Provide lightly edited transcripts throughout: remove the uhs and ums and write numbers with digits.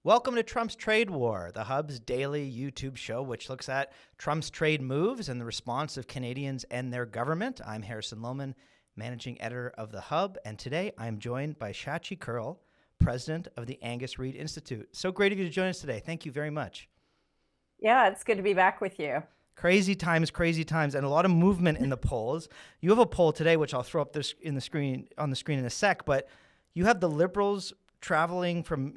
Welcome to Trump's Trade War, the Hub's daily YouTube show, which looks at Trump's trade moves and the response of Canadians and their government. I'm Harrison Lohman, managing editor of the Hub, and today I'm joined by Shachi Kurl, president of the Angus Reid Institute. So great of you to join us today. Thank you very much. Yeah, it's good to be back with you. Crazy times, and a lot of movement in the polls. You have a poll today, which I'll throw up this on the screen in a sec, but you have the Liberals traveling from,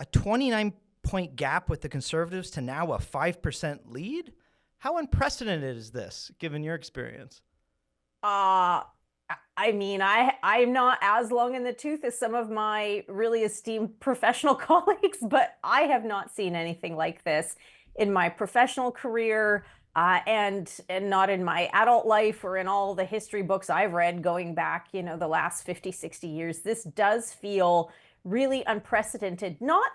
a 29-point gap with the Conservatives to now a 5% lead. How unprecedented is this, given your experience? I'm not as long in the tooth as some of my really esteemed professional colleagues, but I have not seen anything like this in my professional career, and not in my adult life or in all the history books I've read going back, the last 50, 60 years. This does feel really unprecedented. Not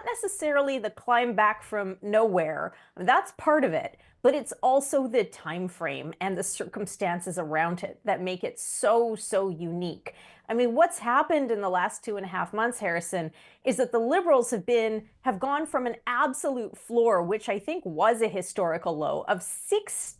necessarily the climb back from nowhere. That's part of it, but it's also the time frame and the circumstances around it that make it so unique. I mean, what's happened in the last 2.5 months, Harrison, is that the Liberals have gone from an absolute floor, which I think was a historical low, of 16%,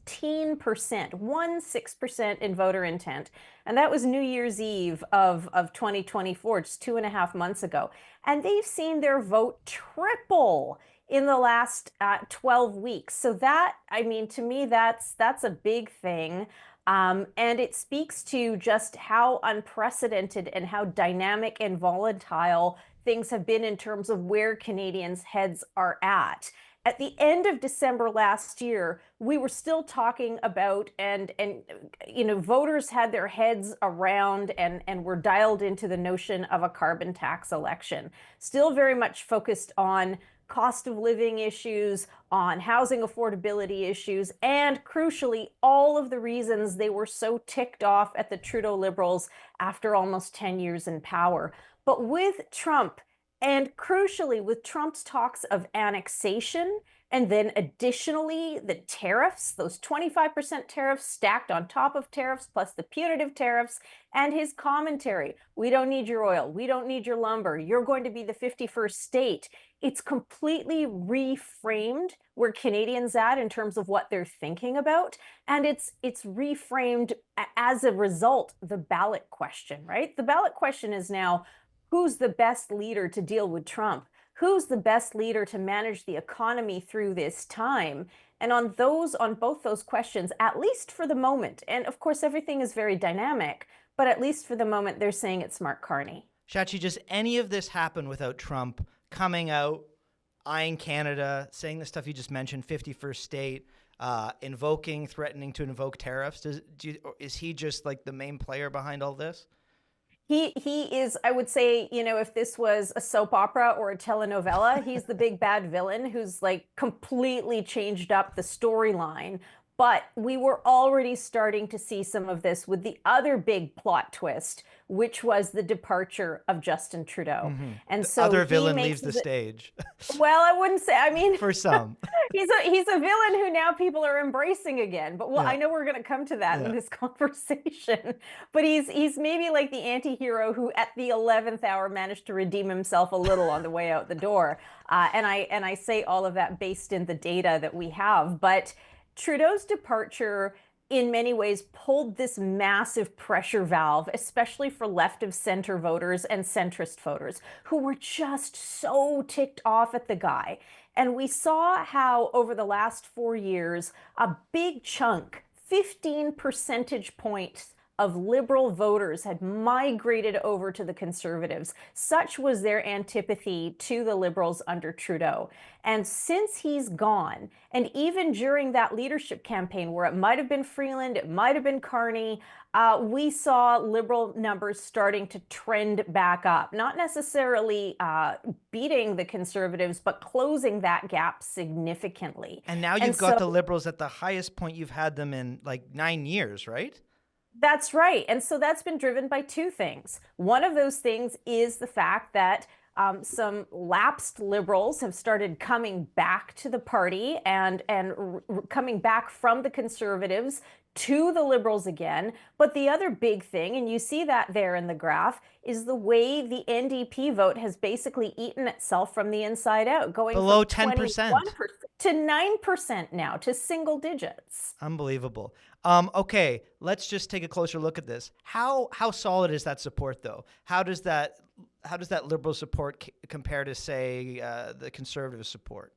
16% in voter intent. And that was New Year's Eve of 2024, just 2.5 months ago. And they've seen their vote triple in the last 12 weeks. So that, to me, that's a big thing. And it speaks to just how unprecedented and how dynamic and volatile things have been in terms of where Canadians' heads are at. At the end of December last year, we were still talking about, and voters had their heads around and were dialed into the notion of a carbon tax election. Still very much focused on cost of living issues, on housing affordability issues, and crucially, all of the reasons they were so ticked off at the Trudeau Liberals after almost 10 years in power. But with Trump, and crucially with Trump's talks of annexation, and then additionally the tariffs, those 25% tariffs stacked on top of tariffs, plus the punitive tariffs, and his commentary, we don't need your oil, we don't need your lumber, you're going to be the 51st state. It's completely reframed where Canadians at in terms of what they're thinking about. And it's reframed as a result, the ballot question, right? The ballot question is now, who's the best leader to deal with Trump? Who's the best leader to manage the economy through this time? And on both those questions, at least for the moment, and of course, everything is very dynamic, but at least for the moment, they're saying it's Mark Carney. Shachi, does any of this happen without Trump coming out, eyeing Canada, saying the stuff you just mentioned, 51st state, threatening to invoke tariffs? Is he just like the main player behind all this? He is, I would say, if this was a soap opera or a telenovela, he's the big bad villain who's like completely changed up the storyline. But we were already starting to see some of this with the other big plot twist, which was the departure of Justin Trudeau. Mm-hmm. And the so other villain leaves the stage. Well, I wouldn't say, for some. he's a villain who now people are embracing again. But I know we're going to come to that in this conversation. But he's maybe like the anti-hero who at the 11th hour managed to redeem himself a little on the way out the door. And I say all of that based in the data that we have. But Trudeau's departure in many ways pulled this massive pressure valve, especially for left of center voters and centrist voters who were just so ticked off at the guy. And we saw how over the last 4 years, a big chunk, 15 percentage points of Liberal voters had migrated over to the Conservatives. Such was their antipathy to the Liberals under Trudeau. And since he's gone, and even during that leadership campaign where it might have been Freeland, it might have been Carney, we saw Liberal numbers starting to trend back up. Not necessarily beating the Conservatives, but closing that gap significantly. And now you've got the Liberals at the highest point you've had them in like 9 years, right? That's right. And so that's been driven by two things. One of those things is the fact that some lapsed Liberals have started coming back to the party and coming back from the Conservatives to the Liberals again. But the other big thing, and you see that there in the graph, is the way the NDP vote has basically eaten itself from the inside out, going Below from 10%. 21% to 9% now, to single digits. Unbelievable. Okay, let's just take a closer look at this. How solid is that support, though? How does that liberal support compare to, say, the conservative support?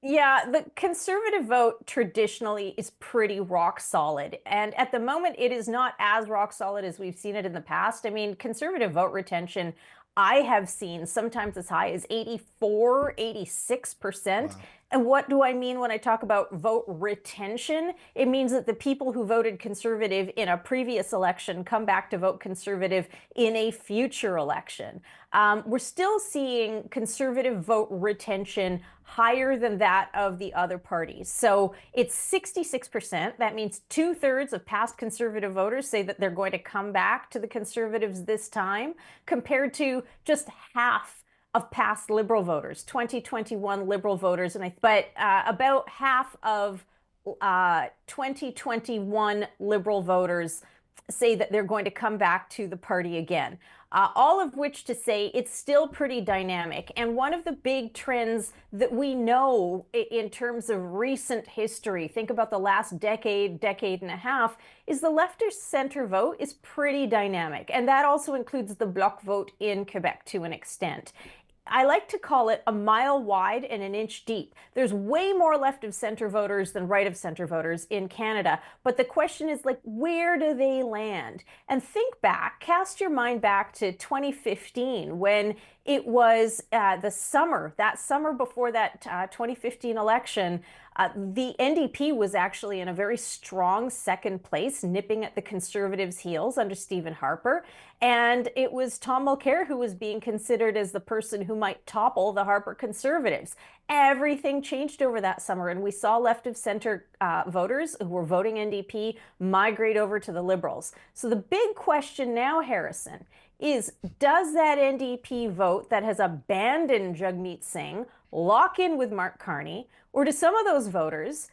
Yeah, the conservative vote traditionally is pretty rock solid. And at the moment, it is not as rock solid as we've seen it in the past. I mean, conservative vote retention, I have seen sometimes as high as 84, 86%. Wow. And what do I mean when I talk about vote retention? It means that the people who voted conservative in a previous election come back to vote conservative in a future election. We're still seeing conservative vote retention higher than that of the other parties. So it's 66%. That means 2/3 of past conservative voters say that they're going to come back to the conservatives this time, compared to just half of past liberal voters, 2021 liberal voters, but about half of 2021 liberal voters say that they're going to come back to the party again. All of which to say it's still pretty dynamic. And one of the big trends that we know in terms of recent history, think about the last decade, decade and a half, is the left or center vote is pretty dynamic. And that also includes the bloc vote in Quebec to an extent. I like to call it a mile wide and an inch deep. There's way more left of center voters than right of center voters in Canada. But the question is, like, where do they land? And think back, cast your mind back to 2015 when it was that summer before that 2015 election. The NDP was actually in a very strong second place, nipping at the Conservatives' heels under Stephen Harper. And it was Tom Mulcair who was being considered as the person who might topple the Harper Conservatives. Everything changed over that summer, and we saw left of center voters who were voting NDP migrate over to the Liberals. So the big question now, Harrison, is does that NDP vote that has abandoned Jagmeet Singh lock in with Mark Carney, or do some of those voters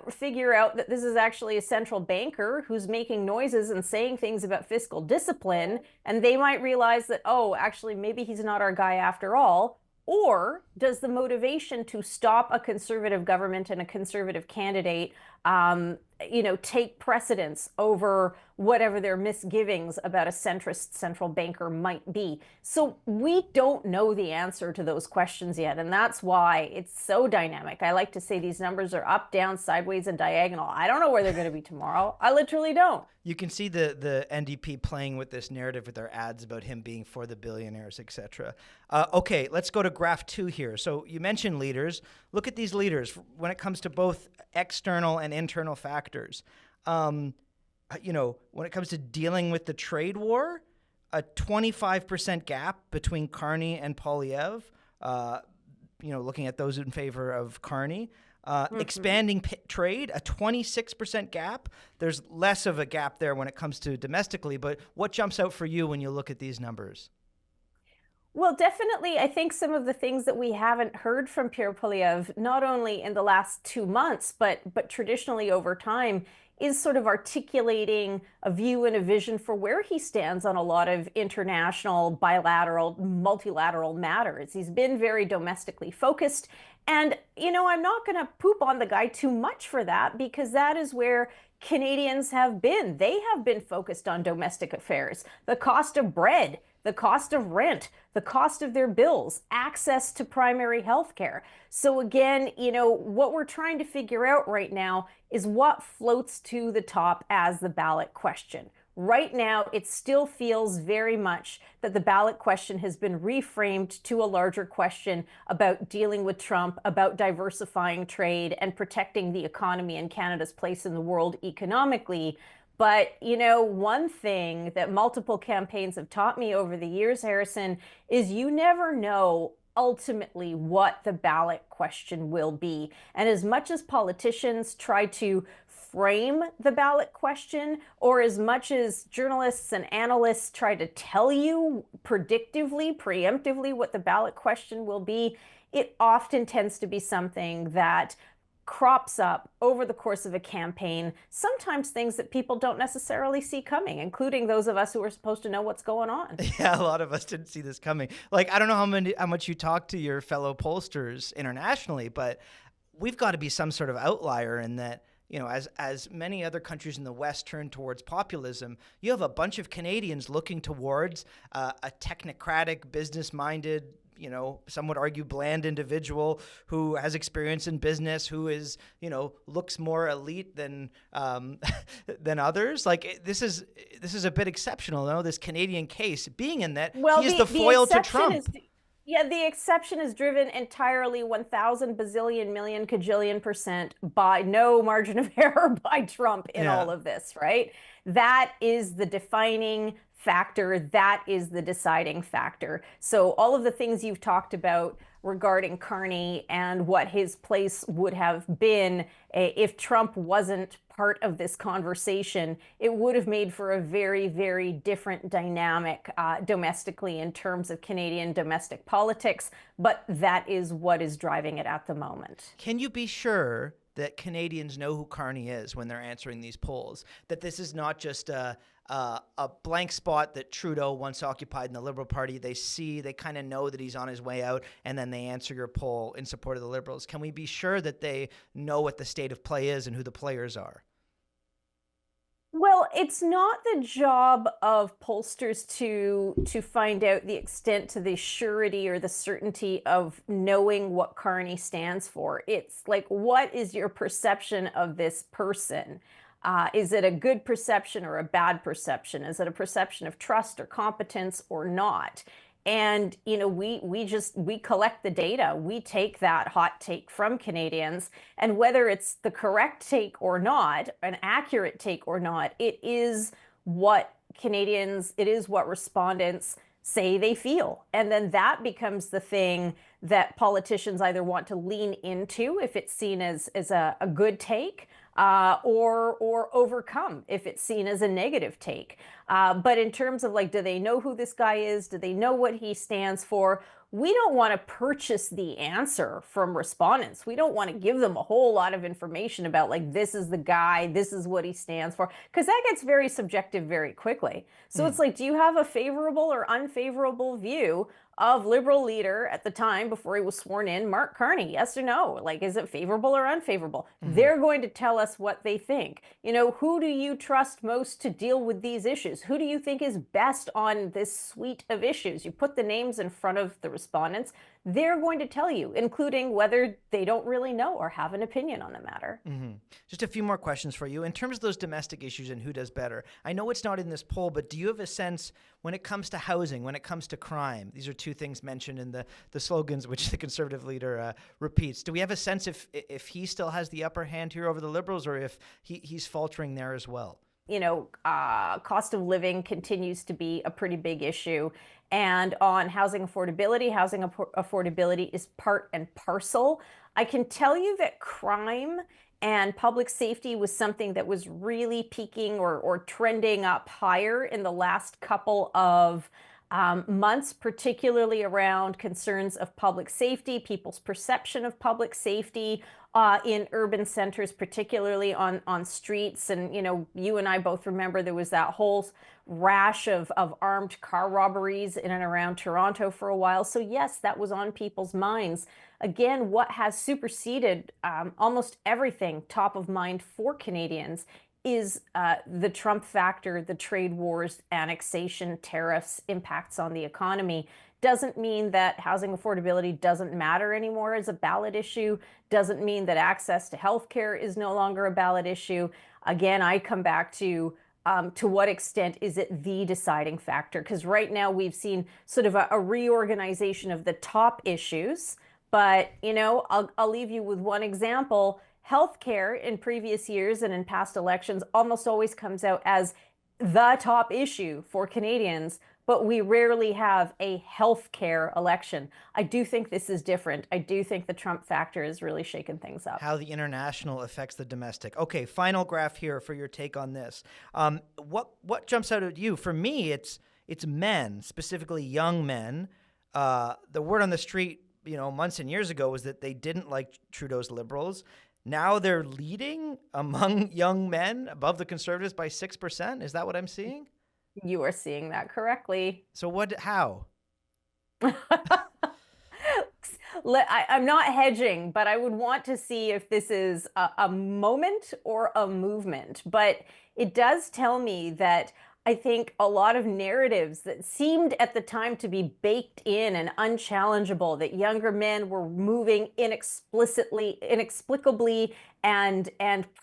figure out that this is actually a central banker who's making noises and saying things about fiscal discipline, and they might realize that, oh, actually, maybe he's not our guy after all? Or does the motivation to stop a conservative government and a conservative candidate, take precedence over whatever their misgivings about a centrist central banker might be? So we don't know the answer to those questions yet, and that's why it's so dynamic. I like to say these numbers are up, down, sideways, and diagonal. I don't know where they're going to be tomorrow. I literally don't. You can see the NDP playing with this narrative with their ads about him being for the billionaires, etc. Okay, let's go to graph 2 here. So you mentioned leaders. Look at these leaders when it comes to both external and internal factors. When it comes to dealing with the trade war, a 25% gap between Carney and Poilievre, looking at those in favor of Carney. Expanding trade, a 26% gap. There's less of a gap there when it comes to domestically, but what jumps out for you when you look at these numbers? Well, definitely, I think some of the things that we haven't heard from Pierre Poilievre, not only in the last 2 months, but traditionally over time, is sort of articulating a view and a vision for where he stands on a lot of international, bilateral, multilateral matters. He's been very domestically focused. And, I'm not going to poop on the guy too much for that, because that is where Canadians have been. They have been focused on domestic affairs, the cost of bread, the cost of rent, the cost of their bills, access to primary health care. So again, what we're trying to figure out right now is what floats to the top as the ballot question. Right now, it still feels very much that the ballot question has been reframed to a larger question about dealing with Trump, about diversifying trade and protecting the economy and Canada's place in the world economically. But, one thing that multiple campaigns have taught me over the years, Harrison, is you never know ultimately what the ballot question will be. And as much as politicians try to frame the ballot question, or as much as journalists and analysts try to tell you predictively, preemptively what the ballot question will be, it often tends to be something that crops up over the course of a campaign, sometimes things that people don't necessarily see coming, including those of us who are supposed to know what's going on. Yeah, a lot of us didn't see this coming. Like, I don't know how much you talk to your fellow pollsters internationally, but we've got to be some sort of outlier in that, as many other countries in the West turn towards populism, you have a bunch of Canadians looking towards a technocratic, business-minded, some would argue bland individual who has experience in business, who is, looks more elite than than others. Like, this is a bit exceptional, this Canadian case being in that he is the foil to Trump. Yeah, the exception is driven entirely 1,000 bazillion million cajillion percent by no margin of error by Trump in all of this, right? That is the defining factor. That is the deciding factor. So all of the things you've talked about regarding Carney and what his place would have been if Trump wasn't part of this conversation, it would have made for a very, very different dynamic domestically in terms of Canadian domestic politics. But that is what is driving it at the moment. Can you be sure that Canadians know who Carney is when they're answering these polls? That this is not just a blank spot that Trudeau once occupied in the Liberal Party. They kind of know that he's on his way out, and then they answer your poll in support of the Liberals. Can we be sure that they know what the state of play is and who the players are? Well, it's not the job of pollsters to find out the extent to the surety or the certainty of knowing what Carney stands for. It's like, what is your perception of this person? Is it a good perception or a bad perception? Is it a perception of trust or competence or not? And, we collect the data. We take that hot take from Canadians, and whether it's the correct take or not, an accurate take or not, it is what respondents say they feel. And then that becomes the thing that politicians either want to lean into if it's seen as a good take, or overcome if it's seen as a negative take. But in terms of do they know who this guy is? Do they know what he stands for? We don't want to purchase the answer from respondents. We don't want to give them a whole lot of information about this is the guy, this is what he stands for, because that gets very subjective very quickly. So it's do you have a favorable or unfavorable view of Liberal leader at the time before he was sworn in, Mark Carney? Yes or no? Is it favorable or unfavorable? They're going to tell us what they think. Who do you trust most to deal with these issues? Who do you think is best on this suite of issues? You put the names in front of the respondents, they're going to tell you, including whether they don't really know or have an opinion on the matter. Just a few more questions for you. In terms of those domestic issues and who does better, I know it's not in this poll, but do you have a sense when it comes to housing, when it comes to crime? These are two things mentioned in the slogans which the Conservative leader repeats. Do we have a sense if he still has the upper hand here over the Liberals, or if he's faltering there as well? Cost of living continues to be a pretty big issue. And on housing affordability is part and parcel. I can tell you that crime and public safety was something that was really peaking or trending up higher in the last couple of months, particularly around concerns of public safety, people's perception of public safety in urban centers, particularly on streets. And, you and I both remember there was that whole rash of armed car robberies in and around Toronto for a while. So yes, that was on people's minds. Again, what has superseded almost everything top of mind for Canadians is the Trump factor, the trade wars, annexation, tariffs, impacts on the economy. Doesn't mean that housing affordability doesn't matter anymore as a ballot issue. Doesn't mean that access to healthcare is no longer a ballot issue. Again, I come back to what extent is it the deciding factor? Because right now we've seen sort of a reorganization of the top issues. But, I'll leave you with one example. Healthcare in previous years and in past elections almost always comes out as the top issue for Canadians, but we rarely have a healthcare election. I do think this is different. I do think the Trump factor has really shaken things up. How the international affects the domestic. Okay, final graph here for your take on this. What jumps out at you? For me, it's men, specifically young men. The word on the street, months and years ago was that they didn't like Trudeau's Liberals. now they're leading among young men above the Conservatives by 6%. Is that what I'm seeing? You are seeing that correctly. So how? I'm not hedging, but I would want to see if this is a moment or a movement. But it does tell me that I think a lot of narratives that seemed at the time to be baked in and unchallengeable, that younger men were moving inexplicably and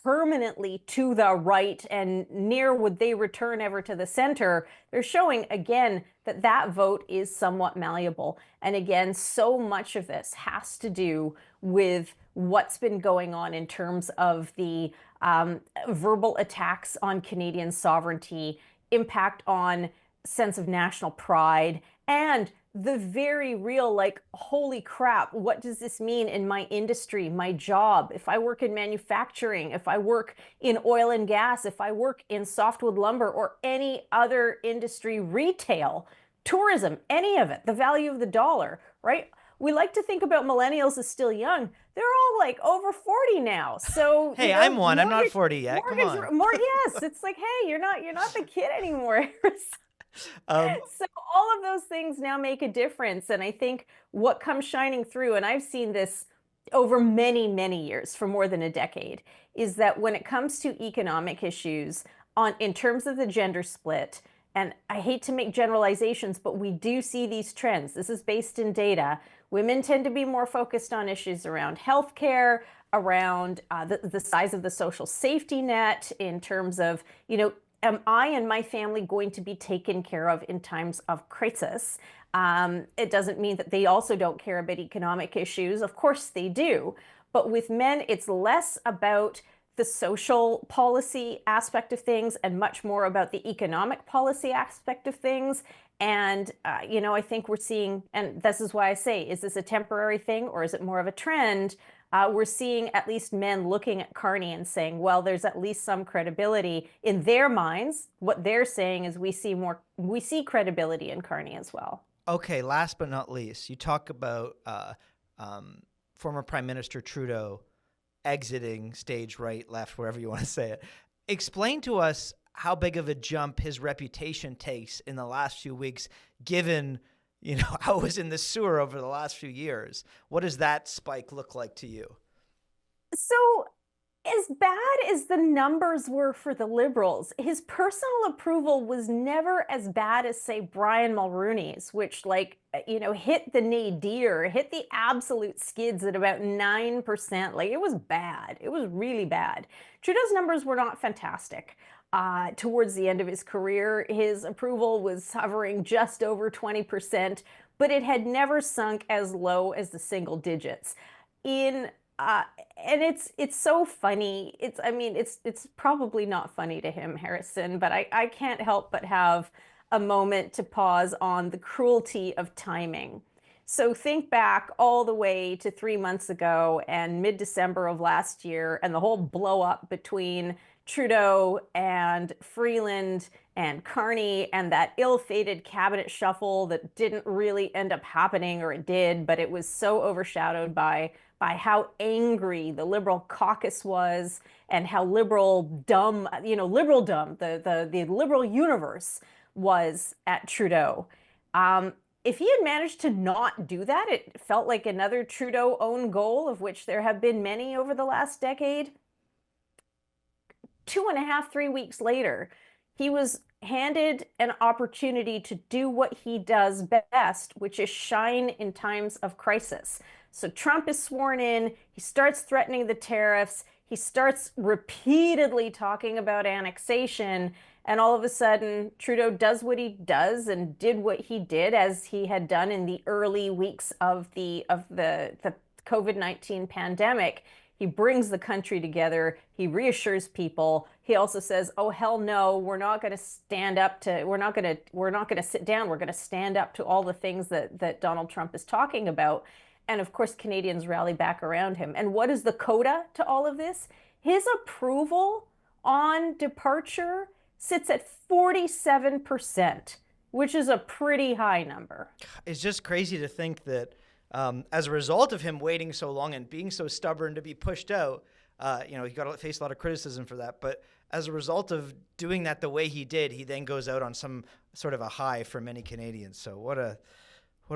permanently to the right, and near would they return ever to the center, they're showing again that that vote is somewhat malleable. And again, so much of this has to do with what's been going on in terms of the verbal attacks on Canadian sovereignty, impact on sense of national pride, and the very real, like, holy crap, what does this mean in my industry, my job? If I work in manufacturing, if I work in oil and gas, if I work in softwood lumber or any other industry, retail, tourism, any of it, the value of the dollar, right? We like to think about millennials as still young. They're all like over 40 now. So, hey, I'm one. I'm not 40 yet. Come on. Yes, it's like, hey, you're not the kid anymore. So all of those things now make a difference. And I think what comes shining through, and I've seen this over many, many years, for more than a decade, is that when it comes to economic issues in terms of the gender split, and I hate to make generalizations, but we do see these trends. This is based in data. Women tend to be more focused on issues around healthcare, around the size of the social safety net, in terms of, am I and my family going to be taken care of in times of crisis? It doesn't mean that they also don't care about economic issues. Of course they do. But with men, it's less about the social policy aspect of things and much more about the economic policy aspect of things. And, I think we're seeing, and this is why I say, is this a temporary thing or is it more of a trend? We're seeing at least men looking at Carney and saying, well, there's at least some credibility in their minds. What they're saying is we see credibility in Carney as well. Okay, last but not least, you talk about former Prime Minister Trudeau exiting stage right, left, wherever you want to say it. Explain to us how big of a jump his reputation takes in the last few weeks, given how it was in the sewer over the last few years. What does that spike look like to you? So, as bad as the numbers were for the Liberals, his personal approval was never as bad as, say, Brian Mulroney's, which, hit the nadir, hit the absolute skids at about 9%. Like, it was bad. It was really bad. Trudeau's numbers were not fantastic. Towards the end of his career, his approval was hovering just over 20%, but it had never sunk as low as the single digits. And it's so funny. It's probably not funny to him, Harrison, but I can't help but have a moment to pause on the cruelty of timing. So think back all the way to 3 months ago and mid-December of last year, and the whole blow up between Trudeau and Freeland and Carney, and that ill-fated cabinet shuffle that didn't really end up happening, or it did, but it was so overshadowed by how angry the Liberal caucus was and how liberal dumb, the Liberal universe was at Trudeau. If he had managed to not do that, it felt like another Trudeau own goal, of which there have been many over the last decade. 2.5, 3 weeks later, he was handed an opportunity to do what he does best, which is shine in times of crisis. So Trump is sworn in, he starts threatening the tariffs, he starts repeatedly talking about annexation, and all of a sudden Trudeau does what he does and did what he did, as he had done in the early weeks of the COVID-19 pandemic. He brings the country together. He reassures people. He also says, "Oh hell no, we're not going to stand up to. We're not going to sit down. We're going to stand up to all the things that Donald Trump is talking about." And of course, Canadians rally back around him. And what is the coda to all of this? His approval on departure sits at 47%, which is a pretty high number. It's just crazy to think that as a result of him waiting so long and being so stubborn to be pushed out, He got to face a lot of criticism for that. But as a result of doing that the way he did, he then goes out on some sort of a high for many Canadians. So what a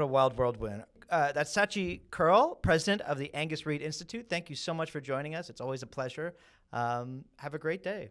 wild whirlwind. That's Sachi Curl, president of the Angus Reid Institute. Thank you so much for joining us. It's always a pleasure. Have a great day.